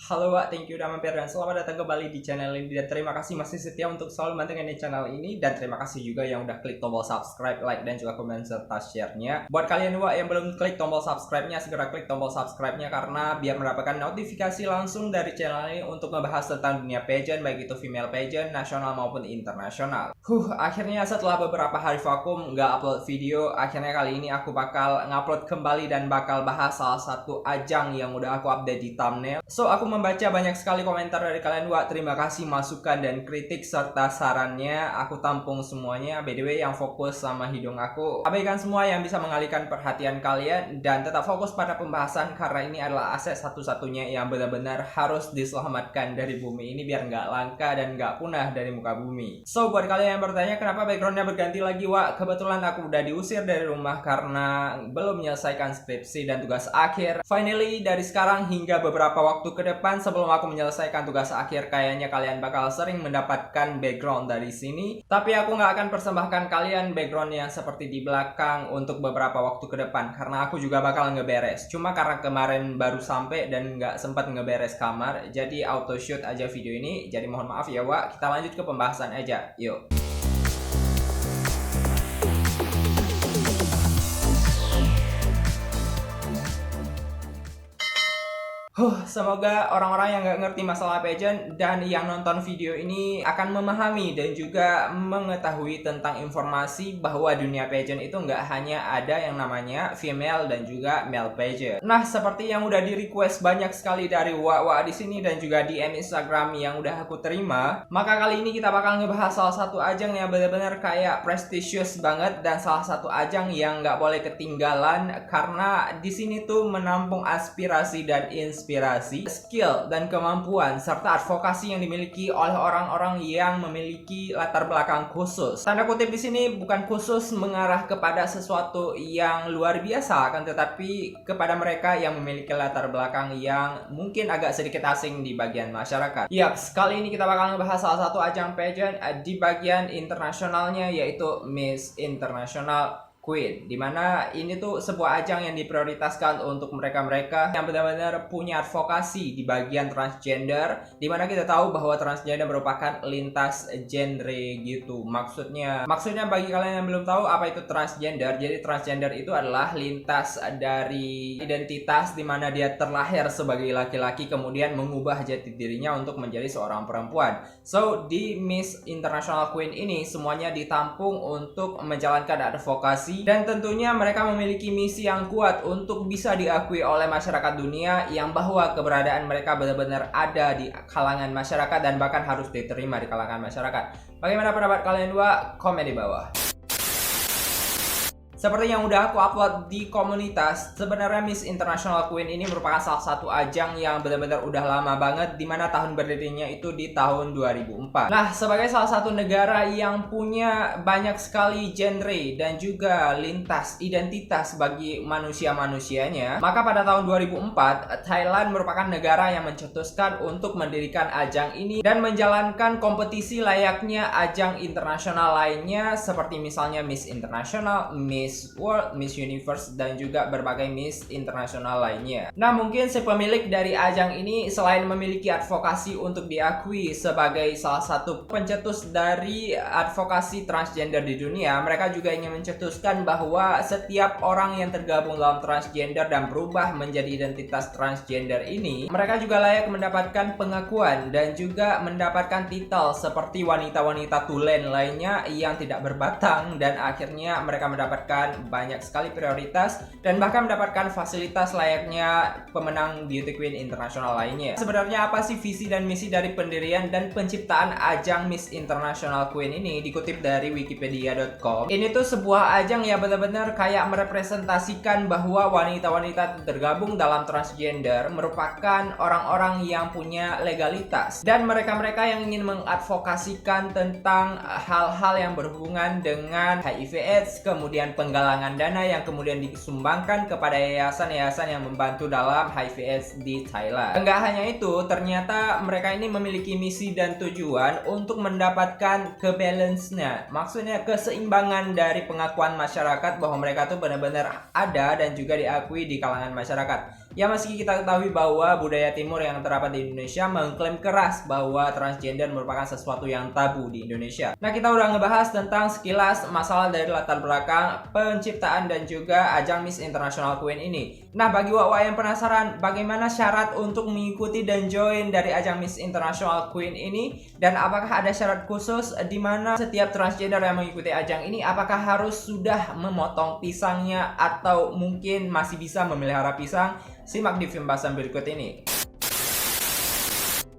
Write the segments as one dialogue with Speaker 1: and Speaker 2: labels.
Speaker 1: Halo Wak, thank you udah mampir dan selamat datang kembali di channel ini. Dan terima kasih masih setia untuk selalu mantengin di channel ini. Dan terima kasih juga yang udah klik tombol subscribe, like, dan juga komen serta share-nya. Buat kalian Wak yang belum klik tombol subscribe-nya, segera klik tombol subscribe-nya karena biar mendapatkan notifikasi langsung dari channel ini untuk ngebahas tentang dunia pageant, baik itu female pageant, nasional maupun internasional. Akhirnya setelah beberapa hari vakum nggak upload video, akhirnya kali ini aku bakal ngupload kembali dan bakal bahas salah satu ajang yang udah aku update di thumbnail. So, aku membaca banyak sekali komentar dari kalian. Wah, terima kasih masukan dan kritik serta sarannya. Aku tampung semuanya. By the way, yang fokus sama hidung aku, abaikan semua yang bisa mengalihkan perhatian kalian dan tetap fokus pada pembahasan karena ini adalah aset satu-satunya yang benar-benar harus diselamatkan dari bumi ini biar nggak langka dan nggak punah dari muka bumi. So, buat kalian yang bertanya kenapa backgroundnya berganti lagi, Wah, kebetulan aku udah diusir dari rumah karena belum menyelesaikan skripsi dan tugas akhir. Finally, dari sekarang hingga beberapa waktu ke depan sebelum aku menyelesaikan tugas akhir, kayaknya kalian bakal sering mendapatkan background dari sini. Tapi aku nggak akan persembahkan kalian background yang seperti di belakang untuk beberapa waktu ke depan karena aku juga bakal ngeberes. Cuma karena kemarin baru sampai dan nggak sempat ngeberes kamar, jadi auto shoot aja video ini. Jadi mohon maaf ya Wak, kita lanjut ke pembahasan aja. Yuk. Semoga orang-orang yang nggak ngerti masalah pageant dan yang nonton video ini akan memahami dan juga mengetahui tentang informasi bahwa dunia pageant itu nggak hanya ada yang namanya female dan juga male pageant. Nah, seperti yang udah di request banyak sekali dari Wak di sini dan juga DM Instagram yang udah aku terima, maka kali ini kita bakal ngebahas salah satu ajang yang benar-benar kayak prestisius banget dan salah satu ajang yang nggak boleh ketinggalan karena di sini tuh menampung aspirasi dan inspirasi, skill dan kemampuan serta advokasi yang dimiliki oleh orang-orang yang memiliki latar belakang khusus. Tanda kutip di sini bukan khusus mengarah kepada sesuatu yang luar biasa, akan tetapi kepada mereka yang memiliki latar belakang yang mungkin agak sedikit asing di bagian masyarakat. Yap, kali ini kita bakal ngebahas salah satu ajang pageant di bagian internasionalnya, yaitu Miss International Queen, dimana ini tuh sebuah ajang yang diprioritaskan untuk mereka-mereka yang benar-benar punya advokasi di bagian transgender, dimana kita tahu bahwa transgender merupakan lintas genre gitu. Maksudnya bagi kalian yang belum tahu apa itu transgender, jadi transgender itu adalah lintas dari identitas dimana dia terlahir sebagai laki-laki kemudian mengubah jati dirinya untuk menjadi seorang perempuan. So, di Miss International Queen ini semuanya ditampung untuk menjalankan advokasi dan tentunya mereka memiliki misi yang kuat untuk bisa diakui oleh masyarakat dunia yang bahwa keberadaan mereka benar-benar ada di kalangan masyarakat dan bahkan harus diterima di kalangan masyarakat. Bagaimana pendapat kalian dua? Komen di bawah. Seperti yang udah aku upload di komunitas, sebenarnya Miss International Queen ini merupakan salah satu ajang yang benar-benar udah lama banget, dimana tahun berdirinya itu di tahun 2004. Nah, sebagai salah satu negara yang punya banyak sekali genre dan juga lintas identitas bagi manusia-manusianya, maka pada tahun 2004, Thailand merupakan negara yang mencetuskan untuk mendirikan ajang ini dan menjalankan kompetisi layaknya ajang internasional lainnya seperti misalnya Miss International, Miss World, Miss Universe, dan juga berbagai Miss internasional lainnya. Nah, mungkin si pemilik dari ajang ini selain memiliki advokasi untuk diakui sebagai salah satu pencetus dari advokasi transgender di dunia, mereka juga ingin mencetuskan bahwa setiap orang yang tergabung dalam transgender dan berubah menjadi identitas transgender ini, mereka juga layak mendapatkan pengakuan dan juga mendapatkan titel seperti wanita-wanita tulen lainnya yang tidak berbatang, dan akhirnya mereka mendapatkan banyak sekali prioritas dan bahkan mendapatkan fasilitas layaknya pemenang beauty queen internasional lainnya. Sebenarnya apa sih visi dan misi dari pendirian dan penciptaan ajang Miss International Queen ini? Dikutip dari wikipedia.com, ini tuh sebuah ajang yang benar-benar kayak merepresentasikan bahwa wanita-wanita tergabung dalam transgender merupakan orang-orang yang punya legalitas dan mereka-mereka yang ingin mengadvokasikan tentang hal-hal yang berhubungan dengan HIV/AIDS, kemudian penggalangan dana yang kemudian disumbangkan kepada yayasan-yayasan yang membantu dalam HIV/AIDS di Thailand. Enggak hanya itu, ternyata mereka ini memiliki misi dan tujuan untuk mendapatkan kebalance-nya. Maksudnya keseimbangan dari pengakuan masyarakat bahwa mereka tuh benar-benar ada dan juga diakui di kalangan masyarakat. Ya meski kita ketahui bahwa budaya timur yang terdapat di Indonesia mengklaim keras bahwa transgender merupakan sesuatu yang tabu di Indonesia. Nah, kita udah ngebahas tentang sekilas masalah dari latar belakang penciptaan dan juga ajang Miss International Queen ini. Nah, bagi wak-wak yang penasaran bagaimana syarat untuk mengikuti dan join dari ajang Miss International Queen ini, dan apakah ada syarat khusus di mana setiap transgender yang mengikuti ajang ini apakah harus sudah memotong pisangnya atau mungkin masih bisa memelihara pisang? Simak di pembahasan berikut ini.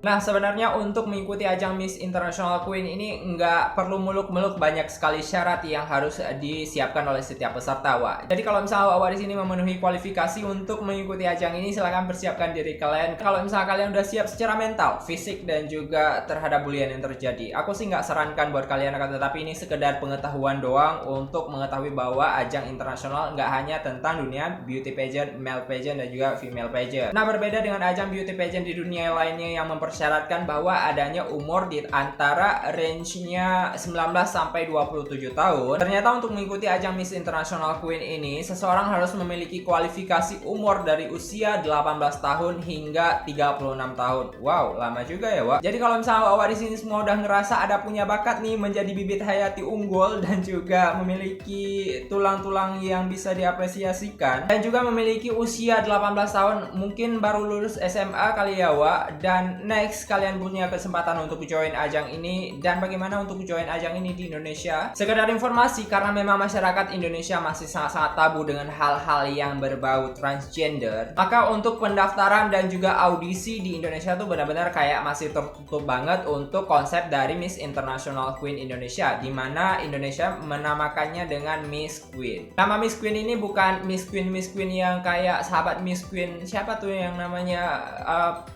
Speaker 1: Nah, sebenarnya untuk mengikuti ajang Miss International Queen ini nggak perlu muluk-muluk, banyak sekali syarat yang harus disiapkan oleh setiap peserta, Wak. Jadi kalau misalnya Wak di sini memenuhi kualifikasi untuk mengikuti ajang ini, silahkan persiapkan diri kalian. Kalau misalnya kalian udah siap secara mental, fisik, dan juga terhadap bulian yang terjadi, aku sih nggak sarankan buat kalian, akan tetapi ini sekedar pengetahuan doang untuk mengetahui bahwa ajang internasional nggak hanya tentang dunia beauty pageant, male pageant, dan juga female pageant. Nah, berbeda dengan ajang beauty pageant di dunia lainnya yang mempersyaratkan bahwa adanya umur di antara range-nya 19 sampai 27 tahun. Ternyata untuk mengikuti ajang Miss International Queen ini, seseorang harus memiliki kualifikasi umur dari usia 18 tahun hingga 36 tahun. Wow, lama juga ya, Wak. Jadi kalau misalnya Wak di sini semua udah ngerasa ada punya bakat nih menjadi bibit hayati unggul dan juga memiliki tulang-tulang yang bisa diapresiasikan dan juga memiliki usia 18 tahun, mungkin baru lulus SMA kali ya, Wak, dan next kalian punya kesempatan untuk join ajang ini. Dan bagaimana untuk join ajang ini di Indonesia? Sekedar informasi, karena memang masyarakat Indonesia masih sangat-sangat tabu dengan hal-hal yang berbau transgender, maka untuk pendaftaran dan juga audisi di Indonesia tuh benar-benar kayak masih tertutup banget untuk konsep dari Miss International Queen Indonesia, di mana Indonesia menamakannya dengan Miss Queen. Nama Miss Queen ini bukan Miss Queen yang kayak sahabat Miss Queen, siapa tuh yang namanya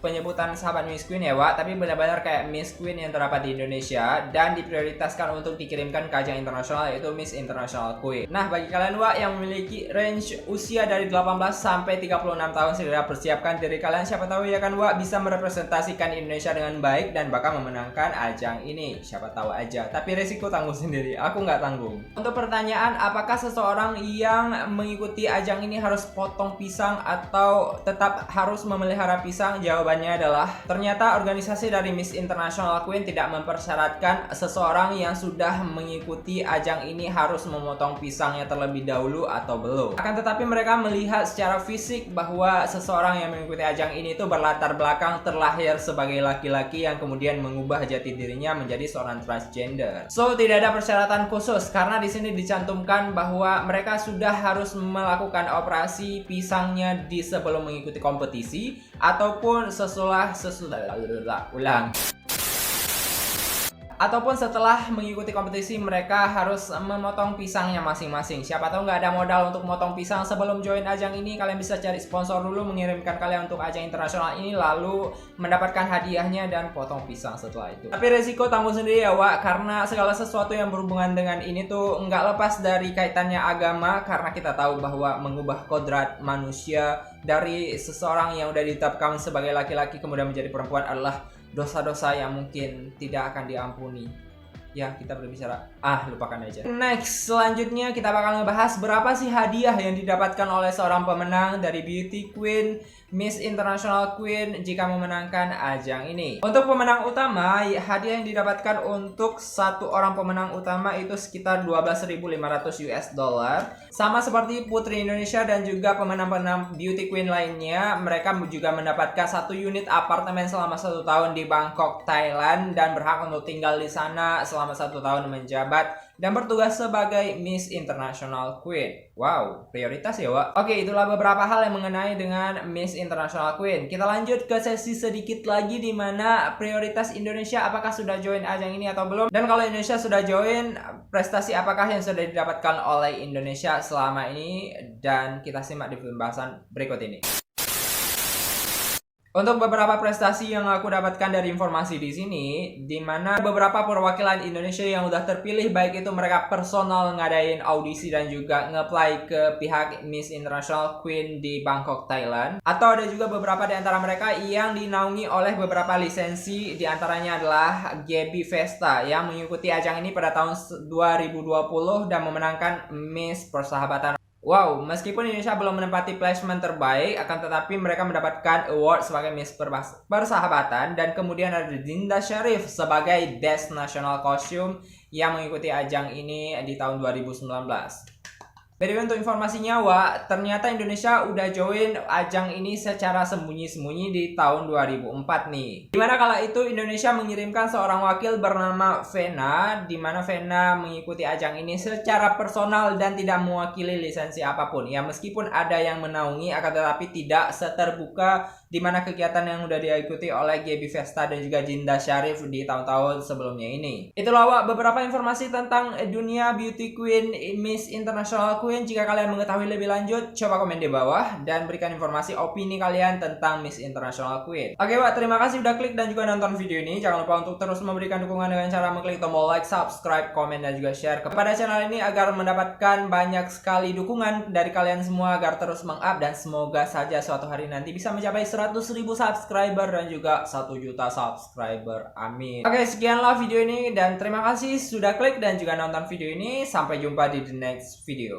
Speaker 1: penyebutan sahabat Miss Queen ya, Wak, tapi benar-benar kayak Miss Queen yang terdapat di Indonesia dan diprioritaskan untuk dikirimkan ke ajang internasional, yaitu Miss International Queen. Nah, bagi kalian, Wak, yang memiliki range usia dari 18 sampai 36 tahun, segera persiapkan diri kalian. Siapa tahu ya kan, Wak, bisa merepresentasikan Indonesia dengan baik dan bakal memenangkan ajang ini. Siapa tahu aja, tapi resiko tanggung sendiri, aku nggak tanggung. Untuk pertanyaan, apakah seseorang yang mengikuti ajang ini harus potong pisang atau tetap harus memelihara pisang? Jawabannya adalah ternyata organisasi dari Miss International Queen tidak mempersyaratkan seseorang yang sudah mengikuti ajang ini harus memotong pisangnya terlebih dahulu atau belum. Akan tetapi mereka melihat secara fisik bahwa seseorang yang mengikuti ajang ini itu berlatar belakang terlahir sebagai laki-laki yang kemudian mengubah jati dirinya menjadi seorang transgender. So, tidak ada persyaratan khusus karena di sini dicantumkan bahwa mereka sudah harus melakukan operasi pisangnya di sebelum mengikuti kompetisi ataupun setelah mengikuti kompetisi. Mereka harus memotong pisangnya masing-masing. Siapa tahu nggak ada modal untuk motong pisang sebelum join ajang ini, kalian bisa cari sponsor dulu, mengirimkan kalian untuk ajang internasional ini, lalu mendapatkan hadiahnya dan potong pisang setelah itu. Tapi resiko tanggung sendiri ya, Wak, karena segala sesuatu yang berhubungan dengan ini tuh nggak lepas dari kaitannya agama, karena kita tahu bahwa mengubah kodrat manusia dari seseorang yang udah ditetapkan sebagai laki-laki kemudian menjadi perempuan adalah dosa-dosa yang mungkin tidak akan diampuni. Ya, kita berbicara, lupakan aja. Next, selanjutnya kita bakal ngebahas berapa sih hadiah yang didapatkan oleh seorang pemenang dari Beauty Queen Miss International Queen jika memenangkan ajang ini. Untuk pemenang utama, hadiah yang didapatkan untuk satu orang pemenang utama itu sekitar 12.500 US dollar. Sama seperti Putri Indonesia dan juga pemenang-pemenang Beauty Queen lainnya, mereka juga mendapatkan 1 unit apartemen selama 1 tahun di Bangkok, Thailand, dan berhak untuk tinggal di sana selama 1 tahun menjabat dan bertugas sebagai Miss International Queen. Wow, prioritas ya, Wak. Oke, itulah beberapa hal yang mengenai dengan Miss International Queen. Kita lanjut ke sesi sedikit lagi di mana prioritas Indonesia, apakah sudah join ajang ini atau belum? Dan kalau Indonesia sudah join, prestasi apakah yang sudah didapatkan oleh Indonesia selama ini? Dan kita simak di pembahasan berikut ini. Untuk beberapa prestasi yang aku dapatkan dari informasi di sini, di mana beberapa perwakilan Indonesia yang udah terpilih, baik itu mereka personal ngadain audisi dan juga nge-apply ke pihak Miss International Queen di Bangkok, Thailand, atau ada juga beberapa di antara mereka yang dinaungi oleh beberapa lisensi, di antaranya adalah Gaby Vesta yang mengikuti ajang ini pada tahun 2020 dan memenangkan Miss Persahabatan Wow, meskipun Indonesia belum menempati placement terbaik, akan tetapi mereka mendapatkan award sebagai Miss Persahabatan, dan kemudian ada Dinda Syarif sebagai Best National Costume yang mengikuti ajang ini di tahun 2019. By the way, untuk informasinya, Wak, ternyata Indonesia udah join ajang ini secara sembunyi-sembunyi di tahun 2004 nih. Dimana kala itu Indonesia mengirimkan seorang wakil bernama Vena, dimana Vena mengikuti ajang ini secara personal dan tidak mewakili lisensi apapun. Ya, meskipun ada yang menaungi, akan tetapi tidak seterbuka dimana kegiatan yang udah diikuti oleh Gaby Vesta dan juga Dinda Syarif di tahun-tahun sebelumnya ini. Itulah, Wak, beberapa informasi tentang dunia beauty queen Miss International Queen. Jika kalian mengetahui lebih lanjut, coba komen di bawah dan berikan informasi opini kalian tentang Miss International Queen. Oke, Wak, terima kasih udah klik dan juga nonton video ini. Jangan lupa untuk terus memberikan dukungan dengan cara mengklik tombol like, subscribe, komen, dan juga share kepada channel ini agar mendapatkan banyak sekali dukungan dari kalian semua agar terus meng-up, dan semoga saja suatu hari nanti bisa mencapai 100.000 subscriber dan juga 1 juta subscriber. Amin. Oke, sekianlah video ini dan terima kasih sudah klik dan juga nonton video ini. Sampai jumpa di the next video.